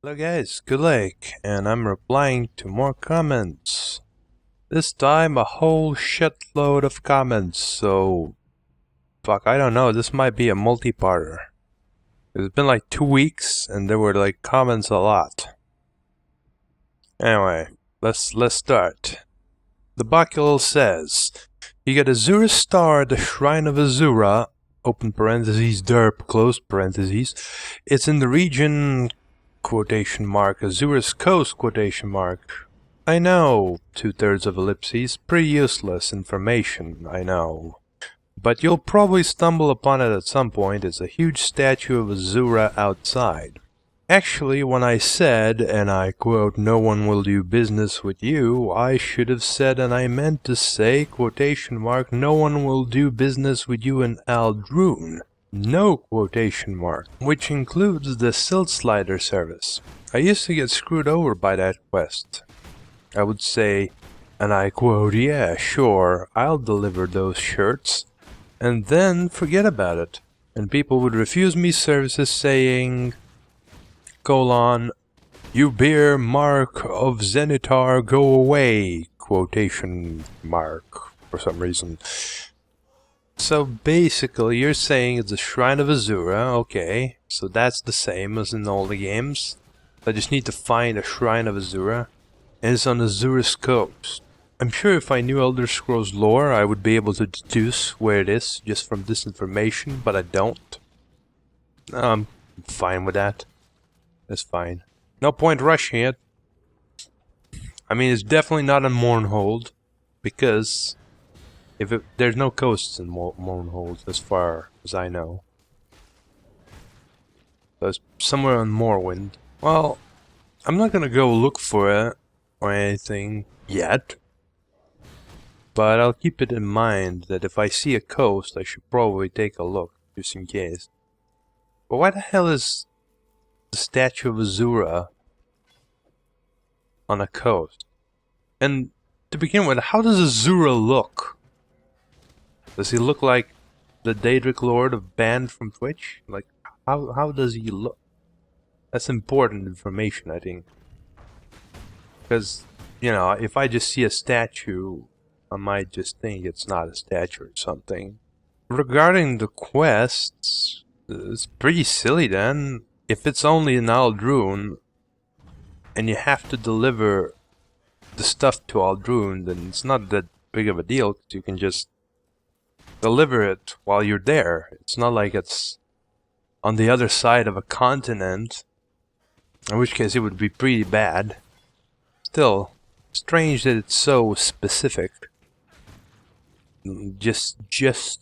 Hello guys, good luck, and I'm replying to more comments. This time a whole shitload of comments, so... Fuck, I don't know, this might be a multi-parter. It's been like 2 weeks, and there were like comments a lot. Anyway, let's start. TheBokkelul says, you get Azura star at the Shrine of Azura, open parentheses, derp, close parentheses. It's in the region... quotation mark, Azura's coast, quotation mark. I know, 2/3 of ellipses, pretty useless information, I know. But you'll probably stumble upon it at some point. It's a huge statue of Azura outside. Actually, when I said, and I quote, no one will do business with you, I should have said, and I meant to say, quotation mark, no one will do business with you in Ald'ruhn. No quotation mark, which includes the silt slider service. I used to get screwed over by that quest. I would say, and I quote, yeah, sure, I'll deliver those shirts, and then forget about it. And people would refuse me services saying, colon, you bear mark of Zenithar, go away, quotation mark, for some reason. So basically, you're saying it's a Shrine of Azura, okay, so that's the same as in all the games. I just need to find a Shrine of Azura, and it's on Azura's coast. I'm sure if I knew Elder Scrolls lore, I would be able to deduce where it is just from this information, but I don't. I'm fine with that. That's fine. No point rushing it. I mean, it's definitely not on Morrowind, because... there's no coasts in Morrowind as far as I know. So it's somewhere on Morrowind. Well, I'm not gonna go look for it or anything yet. But I'll keep it in mind that if I see a coast, I should probably take a look, just in case. But why the hell is the statue of Azura on a coast? And to begin with, how does Azura look? Does he look like the Daedric Lord of Banned from Twitch? Like, how does he look? That's important information, I think. Because, you know, if I just see a statue, I might just think it's not a statue or something. Regarding the quests, it's pretty silly then. If it's only in Ald'ruhn, and you have to deliver the stuff to Ald'ruhn, then it's not that big of a deal, because you can just deliver it while you're there. It's not like it's on the other side of a continent, in which case it would be pretty bad. Still, strange that it's so specific. Just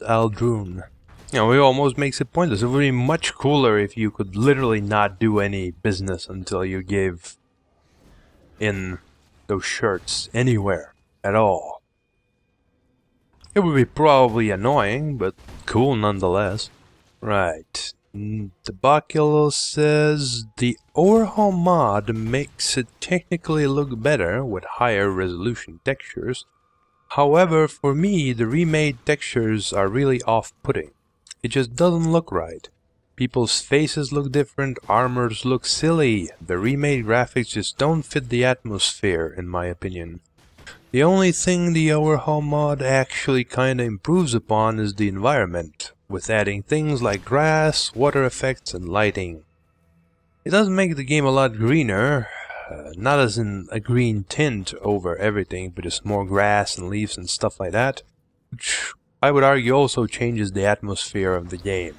Ald'ruhn. You know, it almost makes it pointless. It would be much cooler if you could literally not do any business until you gave in those shirts anywhere at all. It would be probably annoying, but cool nonetheless. Right. TheBokkelul says, the overhaul mod makes it technically look better with higher resolution textures. However, for me, the remade textures are really off-putting. It just doesn't look right. People's faces look different, armours look silly. The remade graphics just don't fit the atmosphere, in my opinion. The only thing the overhaul mod actually kinda improves upon is the environment, with adding things like grass, water effects, and lighting. It does make the game a lot greener, not as in a green tint over everything, but just more grass and leaves and stuff like that, which I would argue also changes the atmosphere of the game.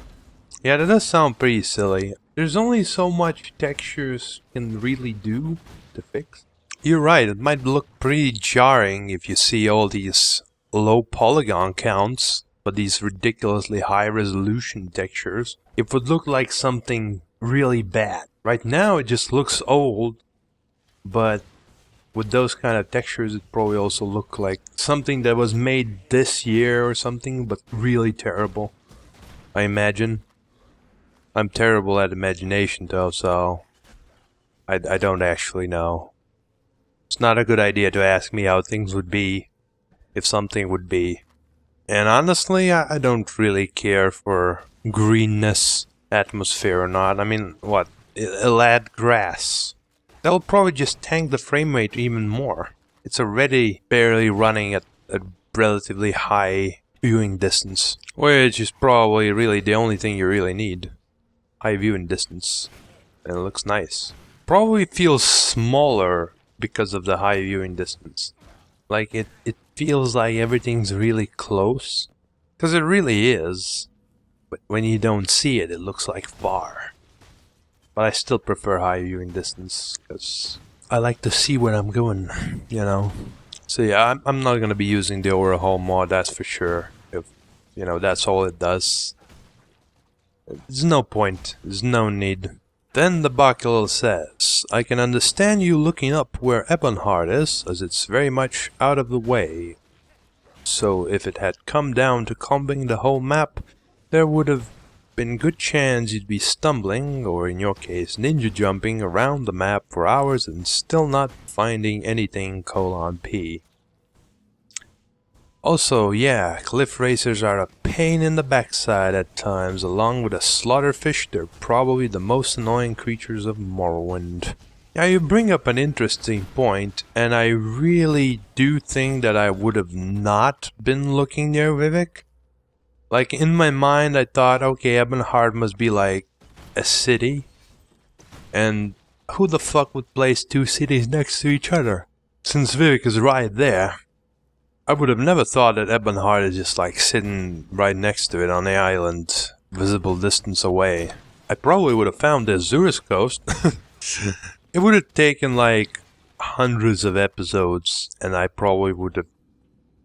Yeah, that does sound pretty silly. There's only so much textures can really do to fix. You're right, it might look pretty jarring if you see all these low polygon counts, but these ridiculously high resolution textures. It would look like something really bad. Right now it just looks old, but with those kind of textures it probably also look like something that was made this year or something, but really terrible, I imagine. I'm terrible at imagination though, so I don't actually know. It's not a good idea to ask me how things would be, if something would be. And honestly, I don't really care for greenness, atmosphere or not. I mean, what? it'll add grass. That'll probably just tank the frame rate even more. It's already barely running at a relatively high viewing distance, which is probably really the only thing you really need. High viewing distance. And it looks nice. Probably feels smaller because of the high viewing distance. Like it feels like everything's really close. Because it really is. But when you don't see it, it looks like far. But I still prefer high viewing distance because I like to see where I'm going, you know. So yeah, I'm not going to be using the overhaul mod, that's for sure. If, you know, that's all it does. There's no point. There's no need. Then TheBokkelul says, I can understand you looking up where Ebonheart is, as it's very much out of the way. So if it had come down to combing the whole map, there would have been good chance you'd be stumbling, or in your case ninja jumping around the map for hours and still not finding anything : P. Also, yeah, cliff racers are a pain in the backside at times. Along with a slaughterfish, they're probably the most annoying creatures of Morrowind. Now you bring up an interesting point, and I really do think that I would have not been looking near Vivek. Like, in my mind I thought, okay, Ebonheart must be like a city, and who the fuck would place two cities next to each other? Since Vivek is right there. I would have never thought that Ebonheart is just like sitting right next to it on the island, visible distance away. I probably would have found the Azura's coast. It would have taken like hundreds of episodes, and I probably would have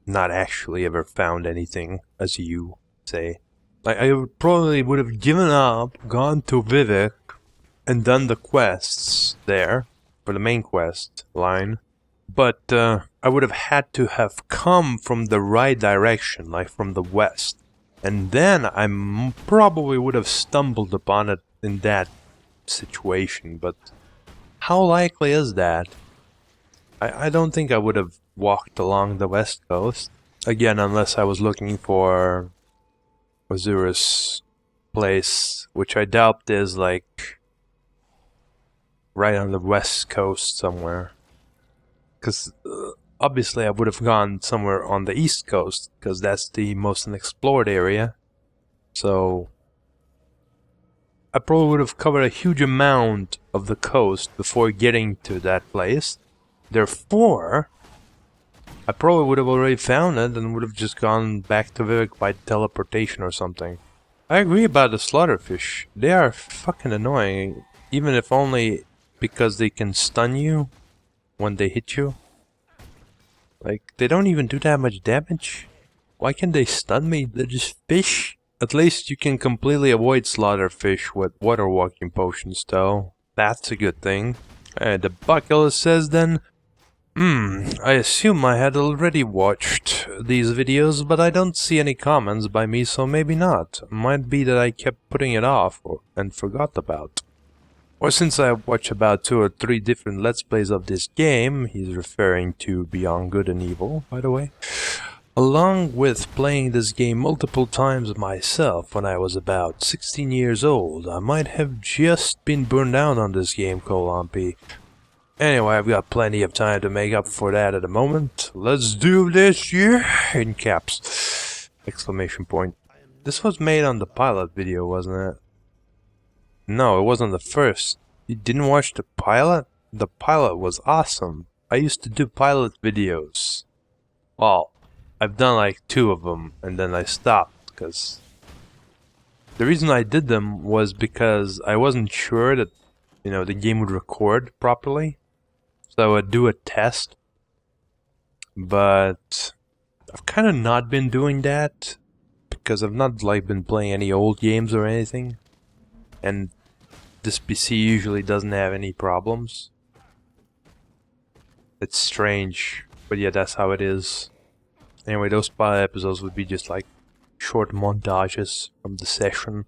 not actually ever found anything, as you say. Like, I probably would have given up, gone to Vivek, and done the quests there, for the main quest line. But I would have had to have come from the right direction, like from the west. And then I probably would have stumbled upon it in that situation. But how likely is that? I don't think I would have walked along the west coast. Again, unless I was looking for Azura's place, which I doubt is like right on the west coast somewhere. Because obviously I would have gone somewhere on the east coast, because that's the most unexplored area. So I probably would have covered a huge amount of the coast before getting to that place. Therefore, I probably would have already found it and would have just gone back to Vivek by teleportation or something. I agree about the slaughterfish. They are fucking annoying, even if only because they can stun you when they hit you. Like, they don't even do that much damage. Why can they stun me? They're just fish. At least you can completely avoid slaughterfish with water walking potions though. That's a good thing. TheBokkelul says then, I assume I had already watched these videos, but I don't see any comments by me, so maybe not. Might be that I kept putting it off and forgot about. Or since I watched about 2 or 3 different Let's Plays of this game, he's referring to Beyond Good and Evil, by the way, along with playing this game multiple times myself when I was about 16 years old, I might have just been burned out on this game, P. Anyway, I've got plenty of time to make up for that at the moment. Let's do this, yeah! In caps. Exclamation point. This was made on the pilot video, wasn't it? No, it wasn't the first. You didn't watch the pilot? The pilot was awesome. I used to do pilot videos. Well, I've done like 2 of them, and then I stopped, because the reason I did them was because I wasn't sure that, you know, the game would record properly. So I would do a test. But I've kind of not been doing that, because I've not like been playing any old games or anything. And this PC usually doesn't have any problems. It's strange, but yeah, that's how it is. Anyway, those pilot episodes would be just like short montages from the session.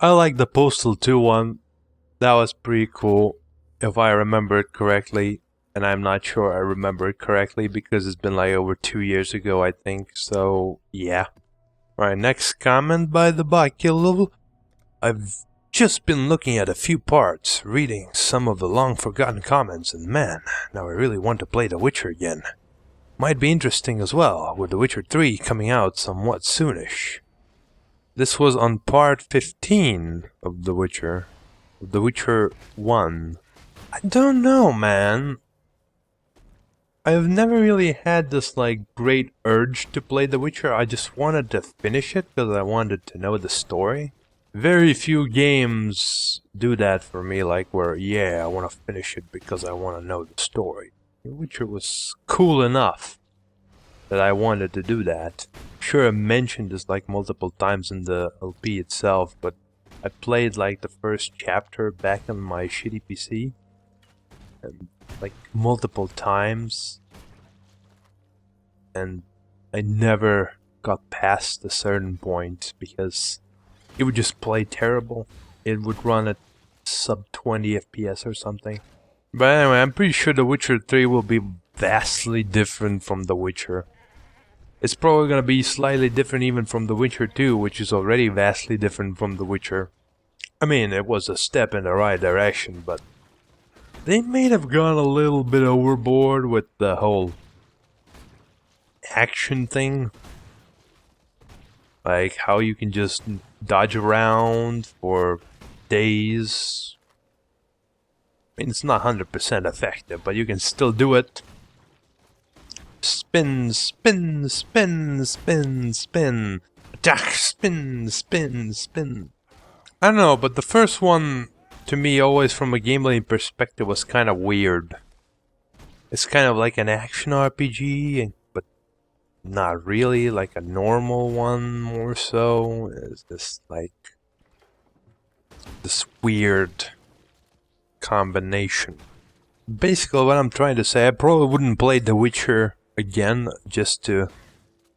I like the Postal 2 one. That was pretty cool, if I remember it correctly. And I'm not sure I remember it correctly because it's been like over 2 years ago, I think. So, yeah. Alright, next comment by TheBokkelul. I've Just been looking at a few parts, reading some of the long-forgotten comments, and man, now I really want to play The Witcher again. Might be interesting as well, with The Witcher 3 coming out somewhat soonish. This was on part 15 of The Witcher 1. I don't know, man. I've never really had this, great urge to play The Witcher. I just wanted to finish it because I wanted to know the story. Very few games do that for me, where, yeah, I want to finish it because I want to know the story. The Witcher was cool enough that I wanted to do that. Sure, I mentioned this multiple times in the LP itself, but I played the first chapter back on my shitty PC, and multiple times, and I never got past a certain point because it would just play terrible. It would run at sub 20 FPS or something. But anyway, I'm pretty sure The Witcher 3 will be vastly different from The Witcher. It's probably gonna be slightly different even from The Witcher 2, which is already vastly different from The Witcher. I mean, it was a step in the right direction, but they may have gone a little bit overboard with the whole action thing. How you can just dodge around for days. I mean, it's not 100% effective, but you can still do it. Spin, spin, spin, spin, spin. Attack, spin, spin, spin. I don't know, but the first one, to me, always from a gameplay perspective, was kind of weird. It's kind of like an action RPG, but not really, like a normal one, more so. It's this, this weird combination. Basically, what I'm trying to say, I probably wouldn't play The Witcher again just to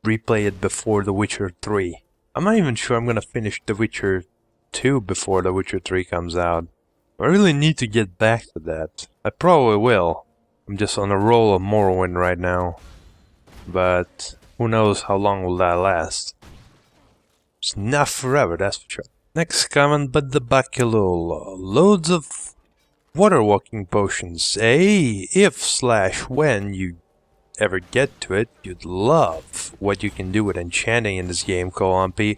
replay it before The Witcher 3. I'm not even sure I'm gonna finish The Witcher 2 before The Witcher 3 comes out. I really need to get back to that. I probably will. I'm just on a roll of Morrowind right now. But who knows how long will that last. It's not forever, that's for sure. Next comment by TheBokkelul. Loads of water walking potions. Hey, if/when you ever get to it, you'd love what you can do with enchanting in this game, P.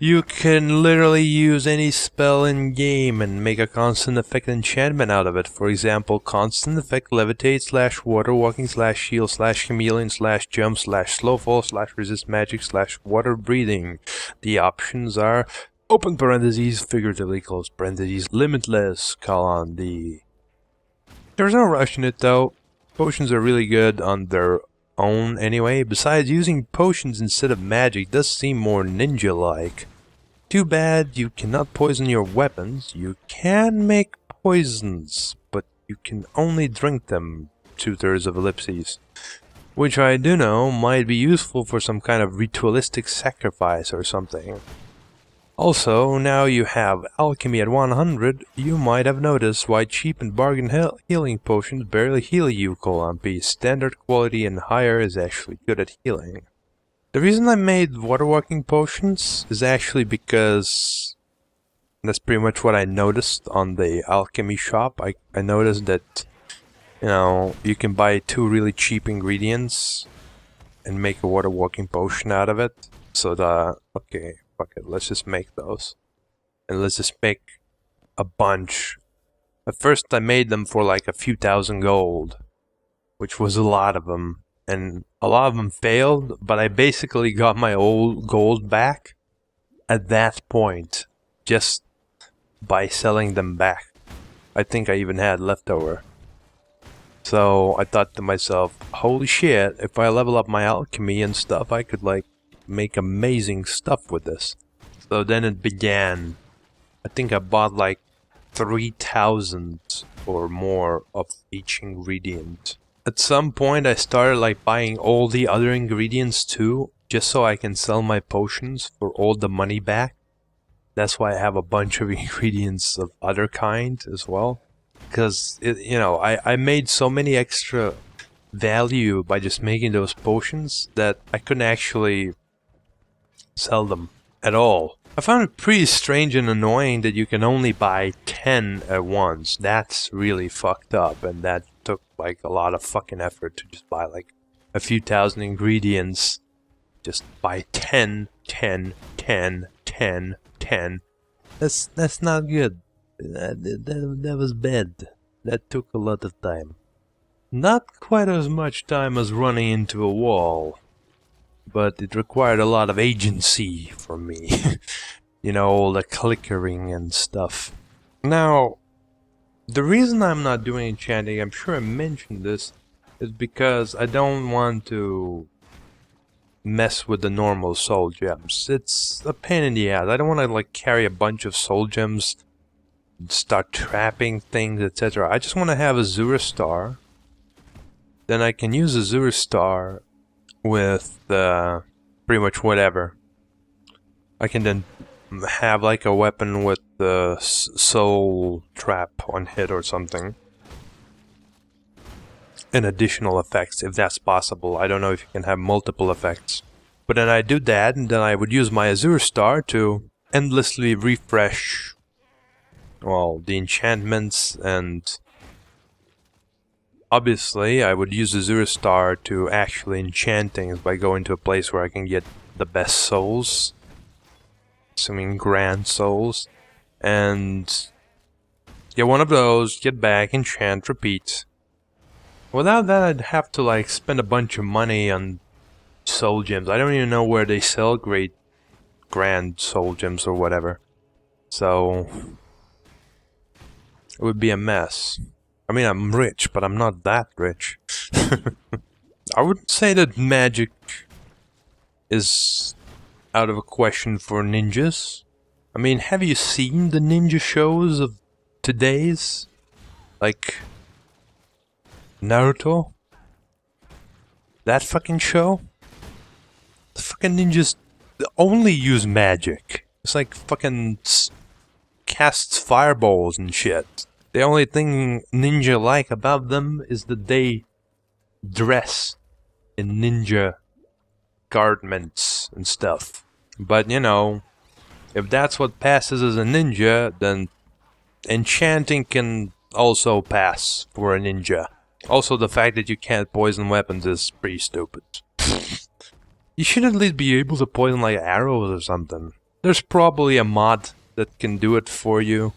You can literally use any spell in game and make a constant effect enchantment out of it. For example, constant effect levitate / water walking / shield / chameleon / jump / slow fall / resist magic / water breathing. The options are open parentheses, figuratively close parentheses, limitless, :D. There's no rush in it though. Potions are really good on their own anyway. Besides, using potions instead of magic does seem more ninja-like. Too bad you cannot poison your weapons. You can make poisons, but you can only drink them, 2/3 of ellipses. Which I do know might be useful for some kind of ritualistic sacrifice or something. Also, now you have alchemy at 100, you might have noticed why cheap and bargain healing potions barely heal you, P. Standard quality and higher is actually good at healing. The reason I made water walking potions is actually because that's pretty much what I noticed on the alchemy shop. I noticed that, you can buy 2 really cheap ingredients and make a water walking potion out of it. So okay. Fuck it, let's just make those. And let's just make a bunch. At first I made them for a few thousand gold, which was a lot of them. And a lot of them failed, but I basically got my old gold back at that point, just by selling them back. I think I even had leftover. So I thought to myself, holy shit, if I level up my alchemy and stuff, I could make amazing stuff with this. So then it began. I think I bought 3,000 or more of each ingredient. At some point I started buying all the other ingredients too, just so I can sell my potions for all the money back. That's why I have a bunch of ingredients of other kind as well. Because, I made so many extra value by just making those potions that I couldn't actually sell them at all. I found it pretty strange and annoying that you can only buy 10 at once. That's really fucked up, and that took like a lot of fucking effort to just buy like a few thousand ingredients. Just buy 10, 10, 10, 10, 10. That's not good. That was bad. That took a lot of time. Not quite as much time as running into a wall, but it required a lot of agency from me. You know, all the clickering and stuff. Now, the reason I'm not doing enchanting, I'm sure I mentioned this, is because I don't want to mess with the normal soul gems. It's a pain in the ass. I don't want to like carry a bunch of soul gems, start trapping things, etc. I just want to have Azura star. Then I can use Azura star with pretty much whatever. I can then have like a weapon with the soul trap on hit or something. And additional effects, if that's possible. I don't know if you can have multiple effects. But then I do that, and then I would use my Azura star to endlessly refresh, well, the enchantments, and obviously I would use Azura star to actually enchant things by going to a place where I can get the best souls, assuming grand souls, and get one of those, get back, enchant, repeat. Without that, I'd have to like spend a bunch of money on soul gems. I don't even know where they sell great grand soul gems or whatever. So it would be a mess. I mean, I'm rich, but I'm not that rich. I would say that magic is out of a question for ninjas. I mean, have you seen the ninja shows of today's? Like Naruto? That fucking show? The fucking ninjas only use magic. It's like fucking casts fireballs and shit. The only thing ninja like about them is that they dress in ninja garments and stuff. But you know, if that's what passes as a ninja, then enchanting can also pass for a ninja. Also, the fact that you can't poison weapons is pretty stupid. You should at least be able to poison like arrows or something. There's probably a mod that can do it for you.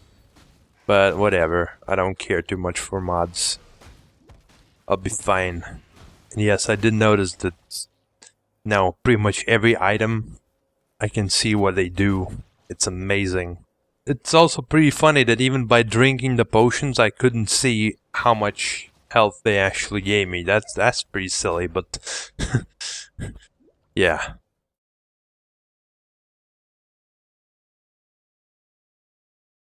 But whatever, I don't care too much for mods. I'll be fine. And yes, I did notice that now pretty much every item I can see what they do. It's amazing. It's also pretty funny that even by drinking the potions I couldn't see how much health they actually gave me. That's pretty silly, but yeah.